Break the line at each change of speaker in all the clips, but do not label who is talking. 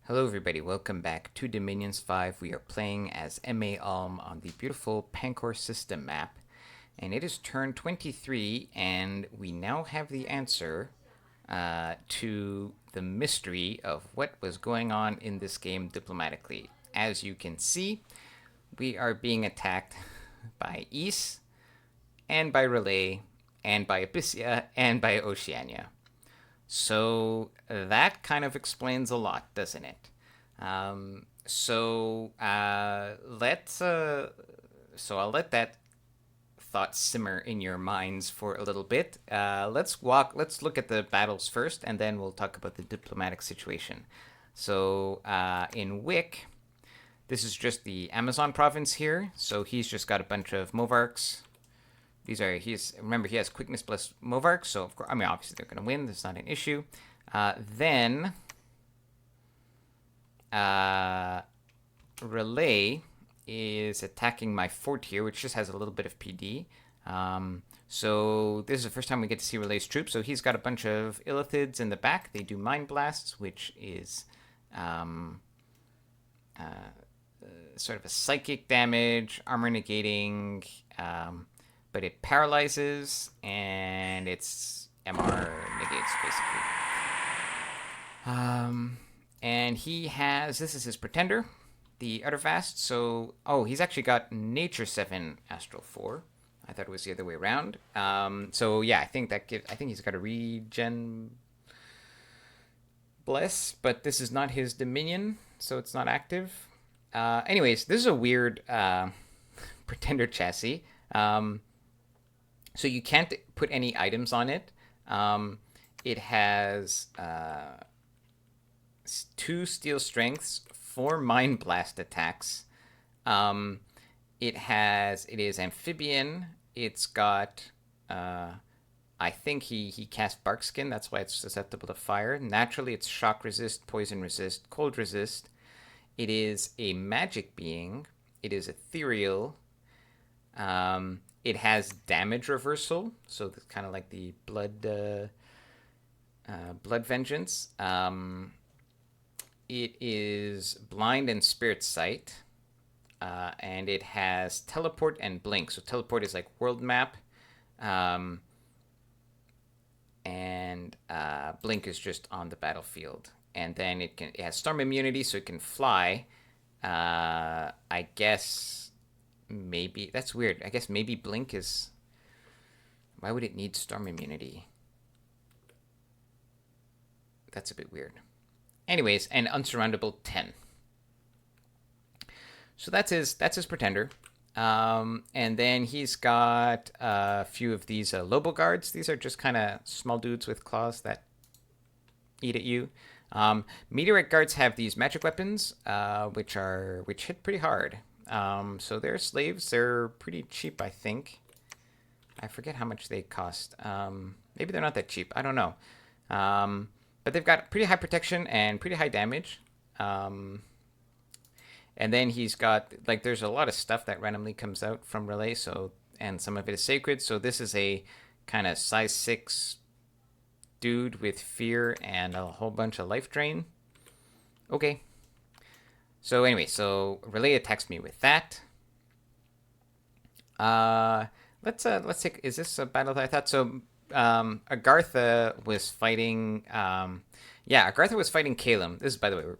Hello everybody, welcome back to Dominions 5. We are playing as M.A. Ulm on the beautiful Pankor system map. And it is turn 23, and we now have the answer to the mystery of what was going on in this game diplomatically. As you can see, we are being attacked by East, and by Relay, and by Abyssia, and by Oceania. So that kind of explains a lot, doesn't it? So I'll let that thought simmer in your minds for a little bit. Let's look at the battles first, and then we'll talk about the diplomatic situation. So in Wick, this is just the Amazon province here. So he's just got a bunch of Movarks. Remember, he has quickness plus Movarks, so of course, I mean, obviously they're going to win. That's not an issue. Then Relay is attacking my fort here, which just has a little bit of PD. So this is the first time we get to see Relay's troops. So he's got a bunch of Illithids in the back. They do Mind Blasts, which is sort of a psychic damage, armor negating, but it paralyzes and it's MR negates basically. And this is his Pretender, the Uttervast. So, he's actually got Nature 7, Astral 4. I thought it was the other way around. So yeah, I think he's got a Regen Bless, but this is not his Dominion, so it's not active. Anyways, this is a weird Pretender chassis. So you can't put any items on it. It has 2 steel strengths, 4 mind blast attacks. It is amphibian. It's got I think he cast Barkskin. That's why it's susceptible to fire. Naturally, it's shock resist, poison resist, cold resist. It is a magic being. It is ethereal. It has damage reversal, so it's kind of like the blood vengeance. It is blind and spirit sight, and it has teleport and blink. So teleport is like world map, and blink is just on the battlefield. And then it has storm immunity, so it can fly. I guess maybe that's weird. I guess maybe blink is. Why would it need storm immunity? That's a bit weird. Anyways, and unsurroundable 10. So that's his Pretender. And then he's got a few of these Lobo Guards. These are just kind of small dudes with claws that eat at you. Meteorite Guards have these magic weapons, which hit pretty hard. So they're slaves. They're pretty cheap, I think. I forget how much they cost. Maybe they're not that cheap. I don't know. But they've got pretty high protection and pretty high damage. And then he's got, like, there's a lot of stuff that randomly comes out from Relay, and some of it is sacred. So this is a kind of size 6 dude with fear and a whole bunch of life drain. Okay. So anyway, so Relay attacks me with that. Let's take. Is this a battle that I thought so? Agartha was fighting. Agartha was fighting Calum. This is, by the way, we're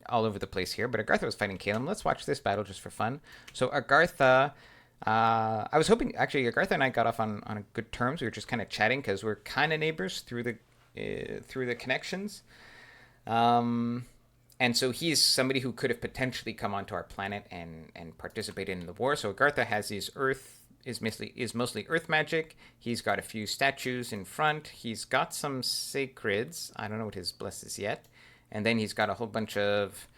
all over the place here, but Agartha was fighting Calum. Let's watch this battle just for fun. So Agartha. I was hoping, actually, Agartha and I got off on good terms. We were just kind of chatting because we're kind of neighbors through the connections. And so he's somebody who could have potentially come onto our planet and participated in the war. So Agartha has these is mostly earth magic. He's got a few statues in front. He's got some sacreds. I don't know what his bless is yet. And then he's got a whole bunch of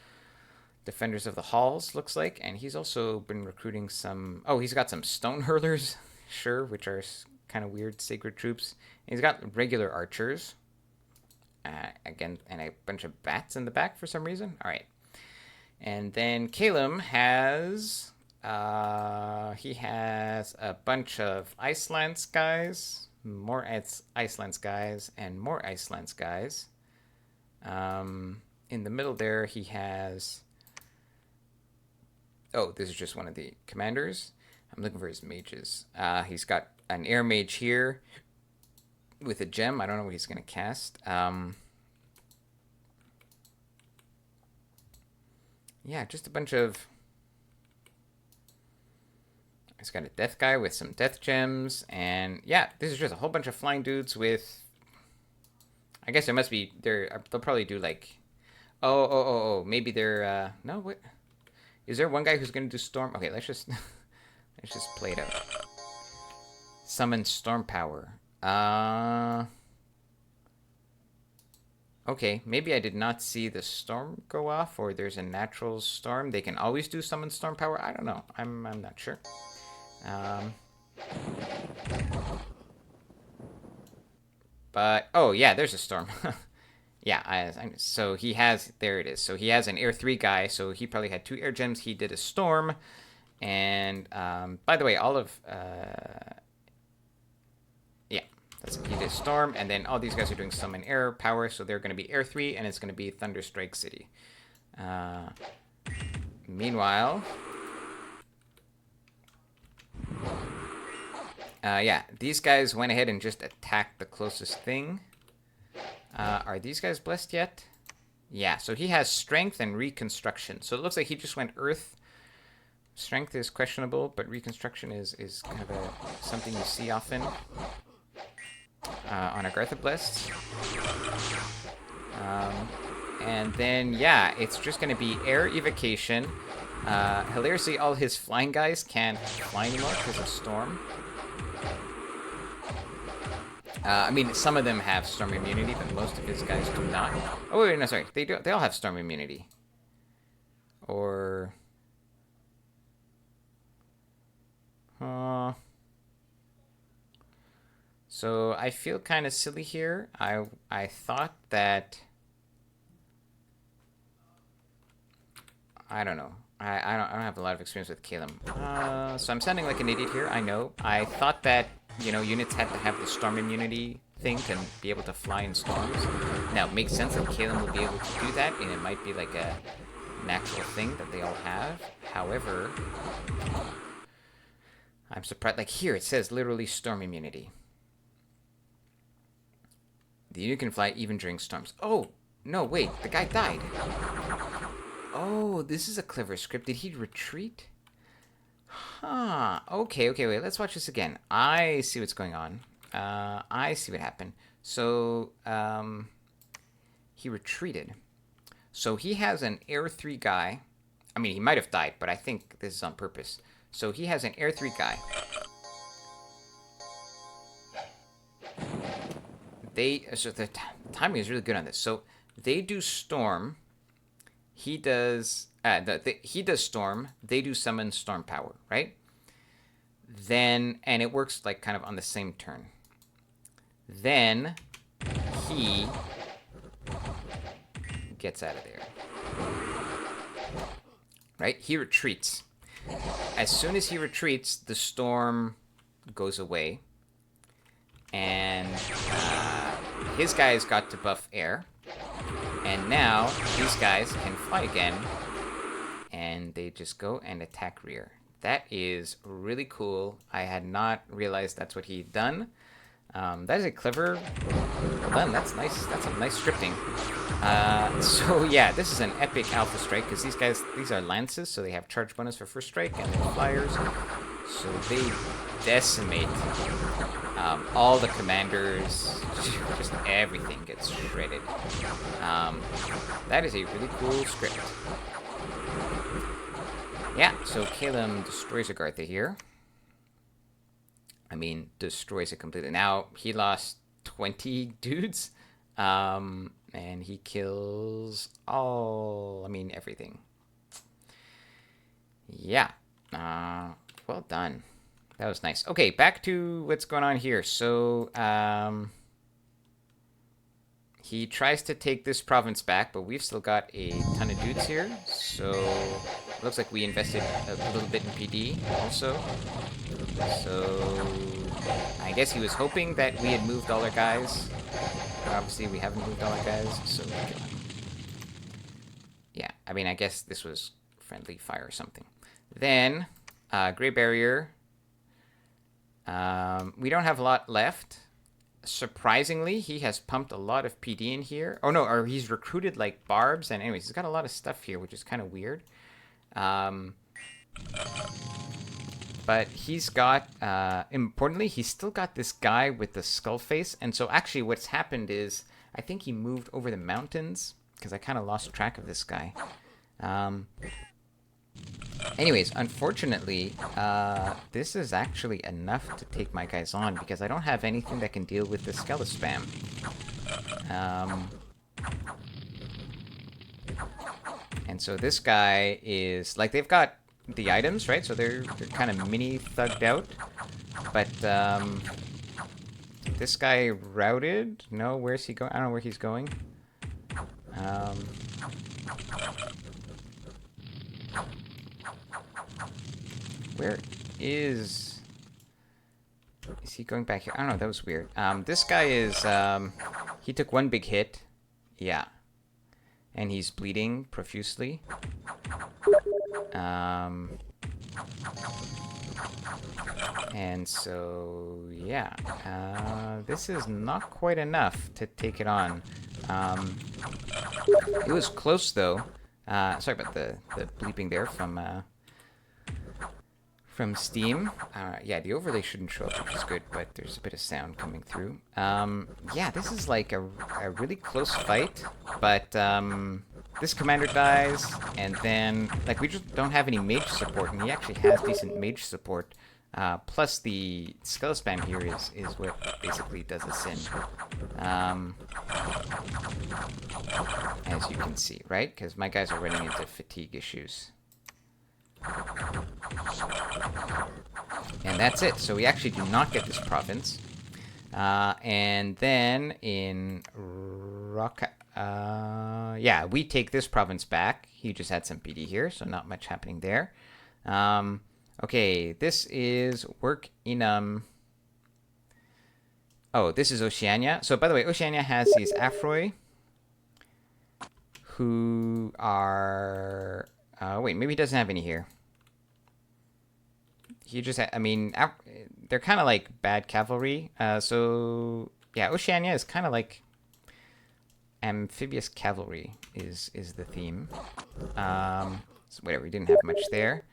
defenders of the halls, looks like. And he's also been recruiting some. Oh, he's got some stone hurlers, sure, which are kind of weird sacred troops. And he's got regular archers. Again, and a bunch of bats in the back for some reason. All right. And then Calum has. He has a bunch of Iceland guys, more Iceland guys, and more Iceland guys. in the middle there, he has... Oh, this is just one of the commanders. I'm looking for his mages. He's got an air mage here with a gem. I don't know what he's going to cast. Yeah, just a bunch of... He's got a death guy with some death gems. And yeah, this is just a whole bunch of flying dudes with... I guess there must be... They'll probably do like... Oh. Maybe they're... No, what? Is there one guy who's going to do storm? Okay, let's just... let's just play it out. Summon storm power. Okay, maybe I did not see the storm go off, or there's a natural storm. They can always do summon storm power. I don't know. I'm not sure. But oh yeah, there's a storm. Yeah, so he has, there it is. So he has an air 3 guy. So he probably had 2 air gems. He did a storm, and by the way, all of yeah. He did Storm, and then all these guys are doing Summon Air Power, so they're going to be Air 3, and it's going to be Thunderstrike City. Meanwhile... yeah, these guys went ahead and just attacked the closest thing. Are these guys blessed yet? Yeah, so he has Strength and Reconstruction. So it looks like he just went Earth. Strength is questionable, but Reconstruction is kind of something you see often. On Agartha Blessed. And then, yeah, it's just going to be Air Evocation. Hilariously, all his flying guys can't fly anymore because of Storm. I mean, some of them have Storm Immunity, but most of his guys do not. Oh, wait, no, sorry. They all have Storm Immunity. Or... So I feel kind of silly here. I thought that... I don't know. I don't have a lot of experience with Calum. So I'm sounding like an idiot here, I know. I thought that, you know, units had to have the storm immunity thing to be able to fly in storms. Now, it makes sense that Calum will be able to do that, and it might be like a natural thing that they all have. However, I'm surprised. Like here, it says literally storm immunity. The unit can fly even during storms. Oh, no, wait. The guy died. Oh, this is a clever script. Did he retreat? Huh. Okay, wait. Let's watch this again. I see what's going on. I see what happened. So, he retreated. So he has an Air 3 guy. I mean, he might have died, but I think this is on purpose. So he has an Air 3 guy. So the timing is really good on this. So they do storm. He does he does storm. They do summon storm power, right? Then, and it works like kind of on the same turn. Then he gets out of there, right? He retreats. As soon as he retreats, the storm goes away. And his guys got to buff air. And now these guys can fly again. And they just go and attack rear. That is really cool. I had not realized that's what he'd done. That is a clever... Well done. That's nice. That's a nice scripting. So yeah, this is an epic alpha strike because these are lances, so they have charge bonus for first strike, and they're flyers. So they decimate all the commanders. Just everything gets shredded. That is a really cool script. Yeah, so Calum destroys Agartha here. I mean, destroys it completely. Now, he lost 20 dudes. And he kills everything. Yeah. Well done. That was nice. Okay, back to what's going on here. So, he tries to take this province back, but we've still got a ton of dudes here. So, looks like we invested a little bit in PD also. So, I guess he was hoping that we had moved all our guys. But obviously, we haven't moved all our guys, so we kill him. I mean, I guess this was friendly fire or something. Then, Gray Barrier. We don't have a lot left. Surprisingly, he has pumped a lot of PD in here. Oh no, or he's recruited like barbs, and anyways, he's got a lot of stuff here, which is kind of weird. But he's got, importantly, he's still got this guy with the skull face. And so actually what's happened is, I think he moved over the mountains, because I kind of lost track of this guy. Anyways, unfortunately, this is actually enough to take my guys on, because I don't have anything that can deal with the Skele spam. And so this guy is, like, they've got the items, right? So they're kind of mini thugged out. But, this guy routed? No, where's he going? I don't know where he's going. Where is he going back here? I don't know, that was weird. This guy is, he took one big hit. Yeah. And he's bleeding profusely. And so, yeah. This is not quite enough to take it on. It was close, though. Sorry about the bleeping there from Steam. Yeah, the overlay shouldn't show up, which is good, but there's a bit of sound coming through. Yeah, this is like a really close fight, but this commander dies, and then, like, we just don't have any mage support, and he actually has decent mage support. Plus the Skele spam here is what basically does us in. As you can see, right? Because my guys are running into fatigue issues. And that's it. So we actually do not get this province. And then in yeah, we take this province back. He just had some PD here, so not much happening there. Okay, this is work in oh, this is Oceania. So by the way, Oceania has these Afroi who are wait, maybe he doesn't have any here. He just I mean, they're kind of like bad cavalry. So yeah, Oceania is kind of like amphibious cavalry is the theme. So whatever, we didn't have much there.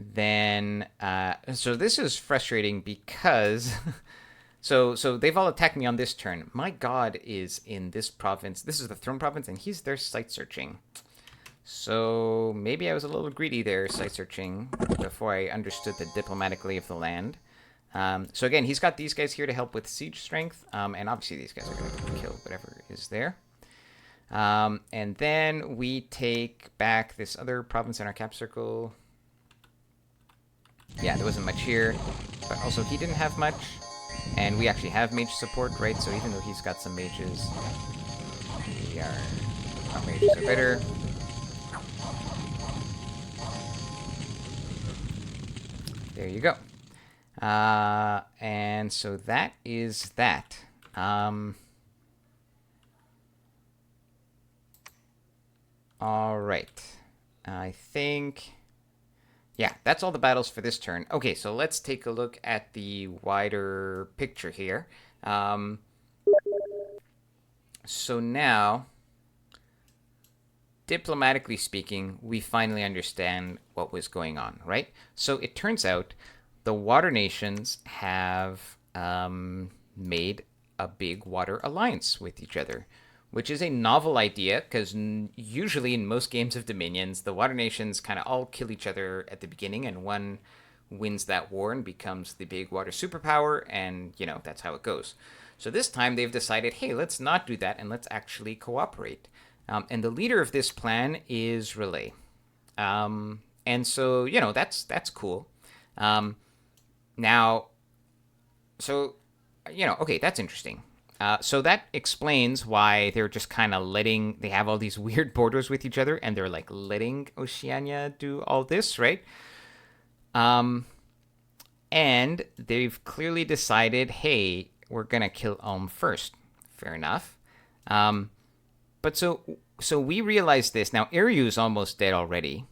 Then so this is frustrating because so they've all attacked me on this turn. My god is in this province. This is the throne province, and he's there site searching. So maybe I was a little greedy there, site searching, before I understood the diplomatic lay of the land. So again, he's got these guys here to help with siege strength, and obviously these guys are going to kill whatever is there. And then we take back this other province in our cap circle. Yeah, there wasn't much here, but also he didn't have much, and we actually have mage support, right? So even though he's got some mages, our mages are better. There you go. And so that is that. All right. I think... yeah, that's all the battles for this turn. Okay, so let's take a look at the wider picture here. So now, diplomatically speaking, we finally understand what was going on, right? So it turns out the water nations have made a big water alliance with each other, which is a novel idea because usually in most games of Dominions, the water nations kind of all kill each other at the beginning, and one wins that war and becomes the big water superpower, and, you know, that's how it goes. So this time they've decided, hey, let's not do that, and let's actually cooperate. And the leader of this plan is Relay. And so, you know, that's cool. Now, so, you know, okay, that's interesting. So that explains why they're just kind of they have all these weird borders with each other, and they're like letting Oceania do all this, right? And they've clearly decided, hey, we're going to kill Ulm first. Fair enough. But so we realize this. Now, Iryu is almost dead already.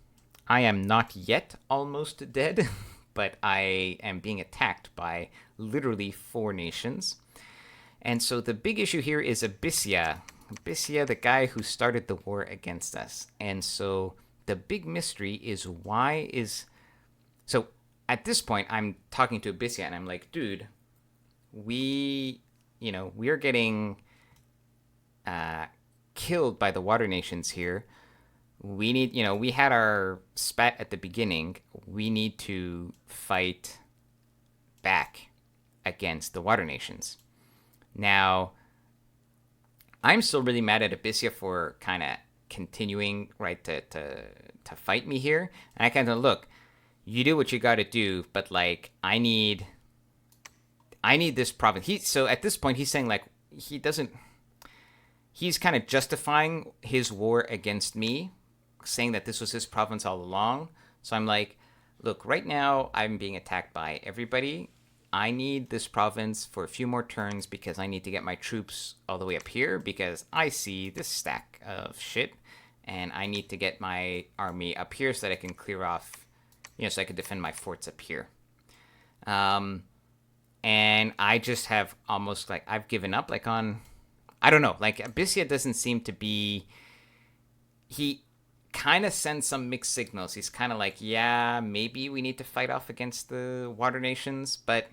I am not yet almost dead, but I am being attacked by literally 4 nations. And so the big issue here is Abyssia. Abyssia, the guy who started the war against us. And so the big mystery is why is... So at this point, I'm talking to Abyssia, and I'm like, dude, we are getting killed by the water nations here. We need, we had our spat at the beginning. We need to fight back against the water nations. Now, I'm still really mad at Abyssia for kind of continuing, right, to fight me here. And I kind of, look, you do what you got to do, but, like, I need this province. So at this point, he's saying, like, he's kind of justifying his war against me, saying that this was his province all along. So I'm like, look, right now I'm being attacked by everybody. I need this province for a few more turns because I need to get my troops all the way up here because I see this stack of shit and I need to get my army up here so that I can clear off, so I can defend my forts up here. And I just have almost, like, I've given up, like, on, I don't know, like, Abyssia doesn't seem to be, he kind of sends some mixed signals. He's kind of like, yeah, maybe we need to fight off against the water nations, but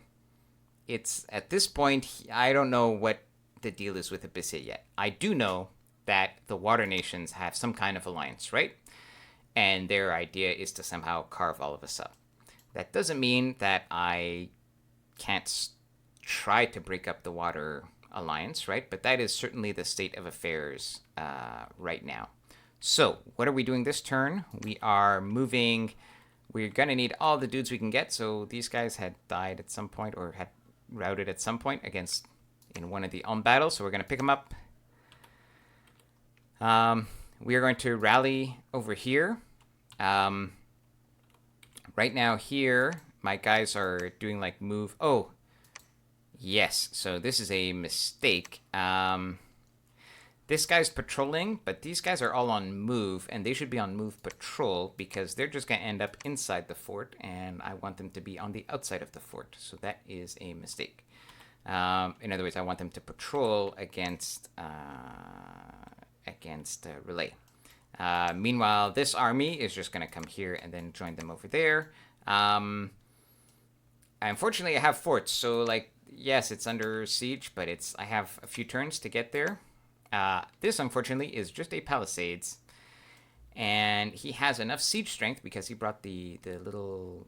it's, at this point, I don't know what the deal is with Abyssia yet. I do know that the water nations have some kind of alliance, right? And their idea is to somehow carve all of us up. That doesn't mean that I can't try to break up the water alliance, right? But that is certainly the state of affairs right now. So what are we doing this turn? We are moving. We're going to need all the dudes we can get. So these guys had died at some point or had routed at some point in one of the Ulm battles. So we're going to pick them up. We are going to rally over here. Right now here, my guys are doing like move. Oh, yes. So this is a mistake. This guy's patrolling, but these guys are all on move, and they should be on move patrol because they're just going to end up inside the fort, and I want them to be on the outside of the fort. So that is a mistake. In other words, I want them to patrol against relay. Meanwhile, this army is just going to come here and then join them over there. Unfortunately, I have forts, so, like, yes, it's under siege, but I have a few turns to get there. This, unfortunately, is just a palisades, and he has enough siege strength because he brought the little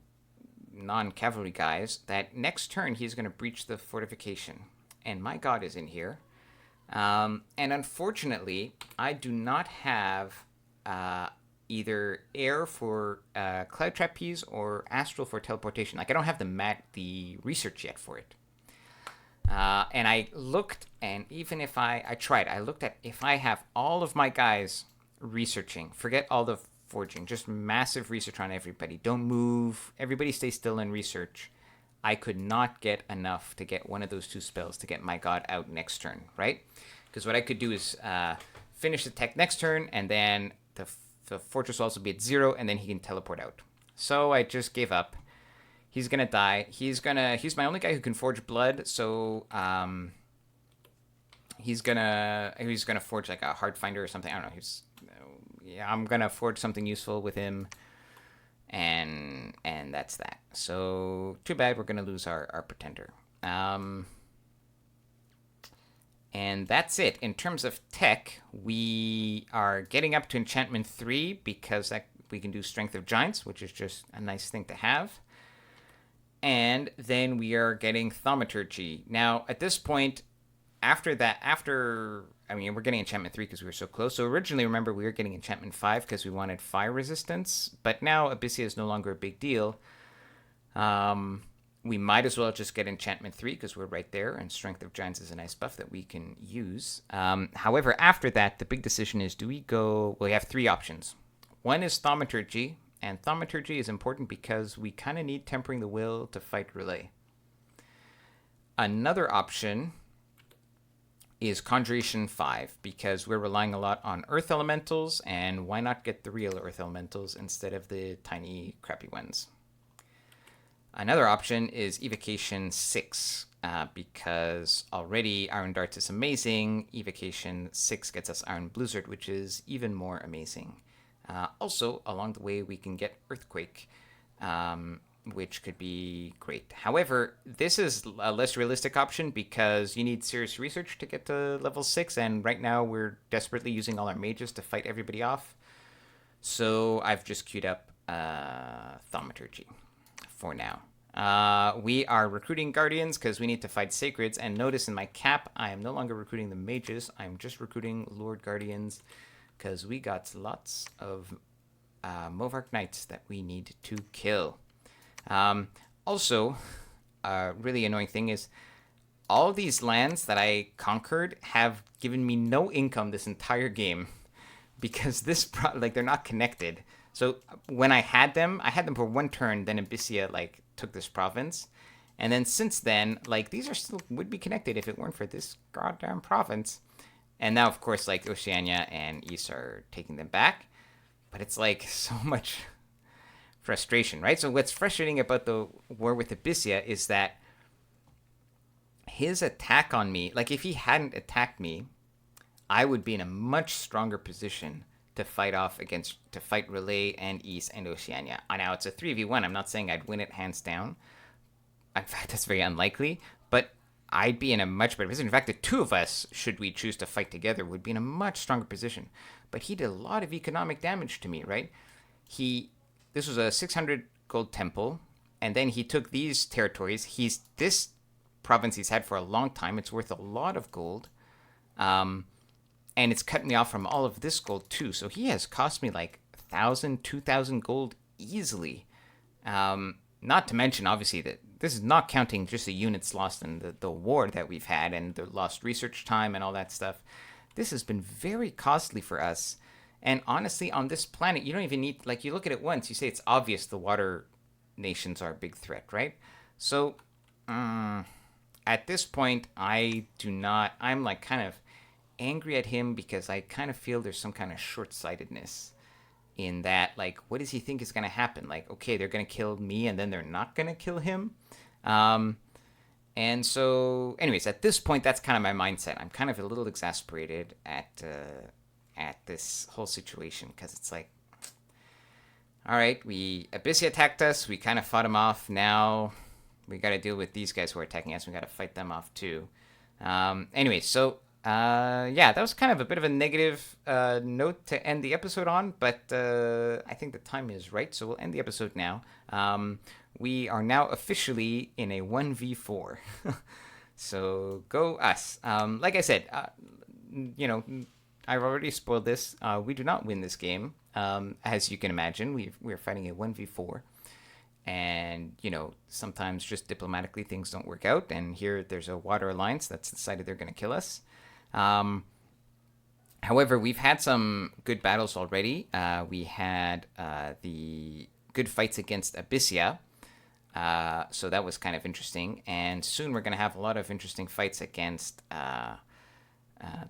non-cavalry guys that next turn he's going to breach the fortification, and my god is in here. And unfortunately, I do not have either air for cloud trapeze or astral for teleportation. Like, I don't have the research yet for it. And I looked, and even if I tried, I looked at if I have all of my guys researching, forget all the forging, just massive research on everybody. Don't move. Everybody stay still and research. I could not get enough to get one of those 2 spells to get my god out next turn, right? Because what I could do is finish the tech next turn, and then the fortress will also be at 0, and then he can teleport out. So I just gave up. He's gonna die. He's my only guy who can forge blood, so he's gonna forge like a heart finder or something. I don't know. I'm gonna forge something useful with him, and that's that. So too bad we're gonna lose our pretender. And that's it. In terms of tech, we are getting up to enchantment 3 because we can do strength of giants, which is just a nice thing to have. And then we are getting thaumaturgy. Now, at this point, we're getting enchantment 3 because we were so close. So originally, remember, we were getting enchantment 5 because we wanted fire resistance. But now, Abyssia is no longer a big deal. We might as well just get enchantment 3 because we're right there. And strength of giants is a nice buff that we can use. However, after that, the big decision is, do we go... Well, we have 3 options. One is thaumaturgy. And thaumaturgy is important because we kind of need tempering the will to fight relay. Another option is Conjuration 5, because we're relying a lot on Earth Elementals, and why not get the real Earth Elementals instead of the tiny, crappy ones? Another option is Evocation 6, because already Iron Darts is amazing. Evocation 6 gets us Iron Blizzard, which is even more amazing. Also, along the way, we can get Earthquake, which could be great. However, this is a less realistic option because you need serious research to get to level 6, and right now we're desperately using all our mages to fight everybody off. So I've just queued up Thaumaturgy for now. We are recruiting Guardians because we need to fight Sacreds, and notice in my cap, I am no longer recruiting the mages. I'm just recruiting Lord Guardians because we got lots of Movark Knights that we need to kill. Also, a really annoying thing is all these lands that I conquered have given me no income this entire game because they're not connected. So when I had them for one turn, then Abysia took this province. And then since then, these are still would be connected if it weren't for this goddamn province. And now, of course, Oceania and East are taking them back. But it's so much frustration, right? So what's frustrating about the war with Abysia is that his attack on me, if he hadn't attacked me, I would be in a much stronger position to fight Relay and East and Oceania. Now it's a 3v1. I'm not saying I'd win it hands down. In fact, that's very unlikely, but I'd be in a much better position. In fact, the two of us, should we choose to fight together, would be in a much stronger position. But he did a lot of economic damage to me, right? This was a 600 gold temple, and then he took these territories. This province he's had for a long time. It's worth a lot of gold, and it's cut me off from all of this gold too. So he has cost me 1,000, 2,000 gold easily. Not to mention, obviously, that this is not counting just the units lost in the war that we've had and the lost research time and all that stuff. This has been very costly for us. And honestly, on this planet, you don't even need, you look at it once, you say it's obvious the water nations are a big threat, right? So, at this point, I'm kind of angry at him because I kind of feel there's some kind of short-sightedness in that, what does he think is going to happen? Okay, they're going to kill me and then they're not going to kill him. And so, anyways, at this point, that's kind of my mindset. I'm kind of a little exasperated at this whole situation because it's all right, Abysia attacked us, we kind of fought him off. Now we got to deal with these guys who are attacking us. We got to fight them off too. Anyways, so that was kind of a bit of a negative note to end the episode on, but I think the time is right, so we'll end the episode now. We are now officially in a 1v4. So go us. Like I said, I've already spoiled this. We do not win this game. As you can imagine, we're fighting a 1v4. And, sometimes just diplomatically things don't work out. And here there's a water alliance that's decided they're going to kill us. However, we've had some good battles already. We had the good fights against Abysia. So that was kind of interesting. And soon we're going to have a lot of interesting fights against...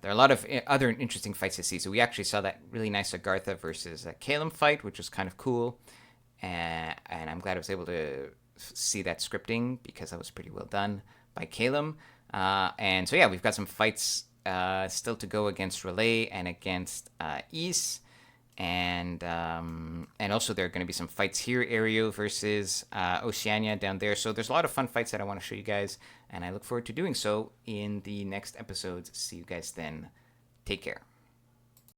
there are a lot of other interesting fights to see. So we actually saw that really nice Agartha versus Calum fight, which was kind of cool. And I'm glad I was able to see that scripting because that was pretty well done by Calum. And so, we've got some fights still to go against Relay and against East. And also there are going to be some fights here, Aereo versus Oceania down there. So there's a lot of fun fights that I want to show you guys, and I look forward to doing so in the next episodes. See you guys then. Take care.